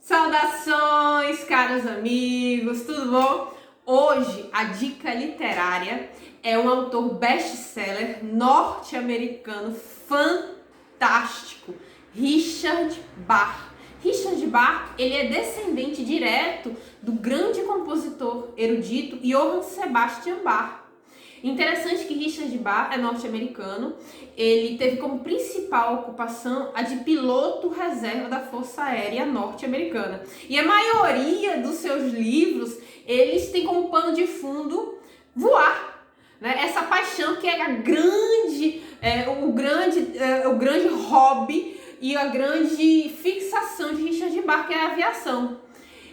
Saudações, caros amigos, tudo bom? Hoje a dica literária é um autor best-seller norte-americano fantástico, Richard Bach. Richard Bach, ele é descendente direto do grande compositor erudito Johann Sebastian Bach. Interessante que Richard Bach é norte-americano, ele teve como principal ocupação a de piloto reserva da Força Aérea Norte-Americana. E a maioria dos seus livros, eles têm como pano de fundo voar, né? Essa paixão que é o grande hobby e a grande fixação de Richard Bach, que é a aviação.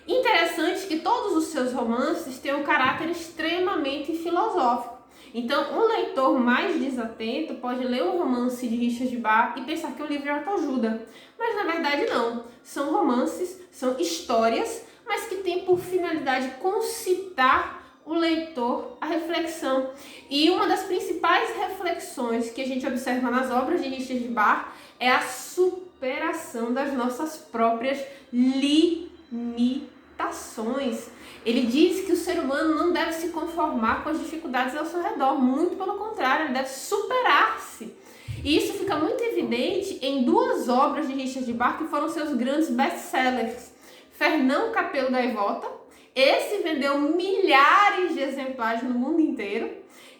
Interessante que todos os seus romances têm um caráter extremamente filosófico. Então, um leitor mais desatento pode ler um romance de Richard Bach e pensar que é um livro de autoajuda. Mas, na verdade, não. São romances, são histórias, mas que têm por finalidade concitar o leitor à reflexão. E uma das principais reflexões que a gente observa nas obras de Richard Bach é a superação das nossas próprias limitações. Ele diz que o ser humano não deve se conformar com as dificuldades ao seu redor, muito pelo contrário, ele deve superar-se. E isso fica muito evidente em duas obras de Richard Bach que foram seus grandes best-sellers. Fernão Capelo Gaivota, esse vendeu milhares de exemplares no mundo inteiro,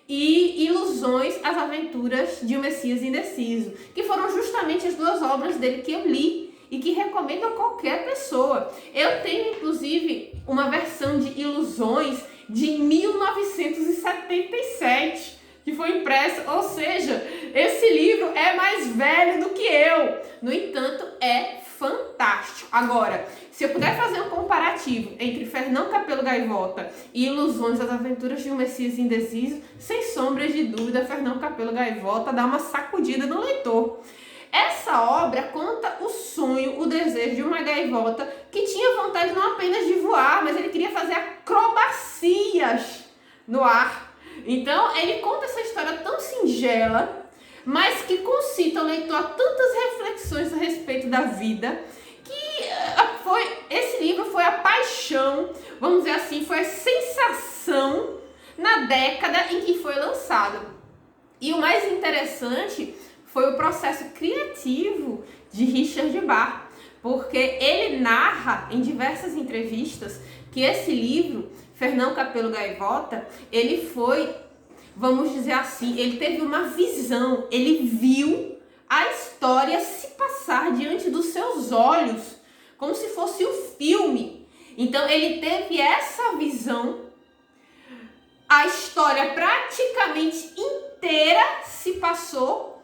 e Ilusões, as Aventuras de um Messias Indeciso, que foram justamente as duas obras dele que eu li e que recomendo a qualquer pessoa. Eu tenho, inclusive, uma versão de Ilusões de 1977, que foi impressa, ou seja, esse livro é mais velho do que eu. No entanto, é fantástico. Agora, se eu puder fazer um comparativo entre Fernão Capelo Gaivota e Ilusões, as Aventuras de um Messias Indeciso, sem sombras de dúvida, Fernão Capelo Gaivota dá uma sacudida no leitor. Essa obra conta o sonho, o desejo de uma gaivota que tinha vontade não apenas de voar, mas ele queria fazer acrobacias no ar. Então, ele conta essa história tão singela, mas que concita o leitor a tantas reflexões a respeito da vida, que esse livro foi a paixão, vamos dizer assim, foi a sensação na década em que foi lançado. E o mais interessante foi o processo criativo de Richard Bach, porque ele narra em diversas entrevistas que esse livro, Fernão Capelo Gaivota, ele foi, vamos dizer assim, ele teve uma visão, ele viu a história se passar diante dos seus olhos, como se fosse um filme. Então ele teve essa visão, a história praticamente inteira se passou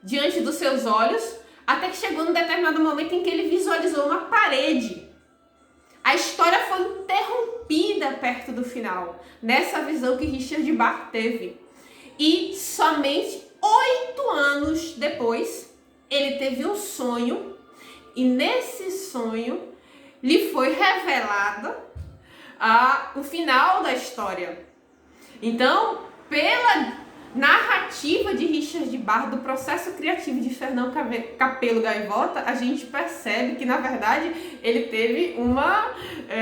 diante dos seus olhos, até que chegou num determinado momento em que ele visualizou uma parede. A história foi interrompida perto do final, nessa visão que Richard Bach teve. E somente 8 anos depois, ele teve um sonho, e nesse sonho lhe foi revelado o final da história. Então, pela narrativa de Richard Bach, do processo criativo de Fernão Capelo Gaivota, a gente percebe que, na verdade, ele teve uma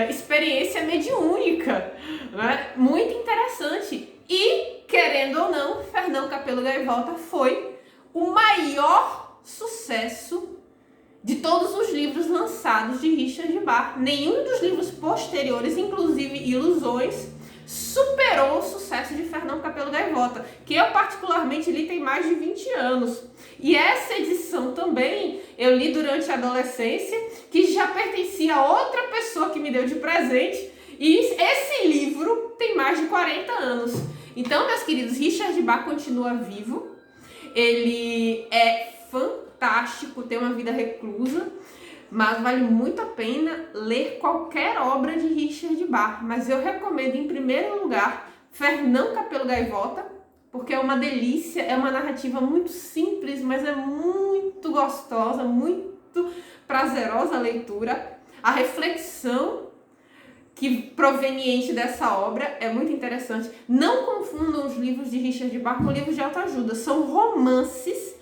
experiência mediúnica, né? Muito interessante. E, querendo ou não, Fernão Capelo Gaivota foi o maior sucesso de todos os livros lançados de Richard Bach. Nenhum dos livros posteriores, inclusive Ilusões, superou o sucesso de Fernão Capelo Gaivota, que eu particularmente li tem mais de 20 anos. E essa edição também eu li durante a adolescência, que já pertencia a outra pessoa que me deu de presente, e esse livro tem mais de 40 anos. Então, meus queridos, Richard Bach continua vivo, ele é fantástico, tem uma vida reclusa, mas vale muito a pena ler qualquer obra de Richard Bach. Mas eu recomendo, em primeiro lugar, Fernão Capelo Gaivota, porque é uma delícia, é uma narrativa muito simples, mas é muito gostosa, muito prazerosa a leitura. A reflexão proveniente dessa obra é muito interessante. Não confundam os livros de Richard Bach com livros de autoajuda. São romances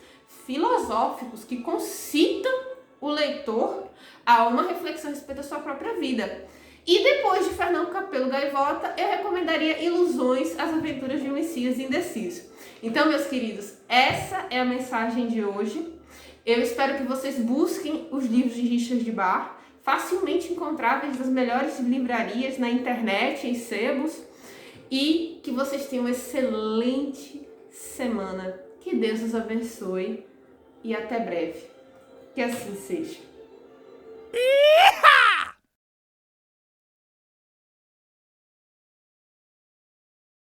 filosóficos que concitam o leitor a uma reflexão a respeito da sua própria vida. E depois de Fernando Capelo Gaivota, eu recomendaria Ilusões, as aventuras de um Messias indeciso. Então, meus queridos, essa é a mensagem de hoje. Eu espero que vocês busquem os livros de Richard Bach, facilmente encontráveis nas melhores livrarias, na internet, em sebos, e que vocês tenham uma excelente semana. Que Deus os abençoe e até breve. Que assim seja.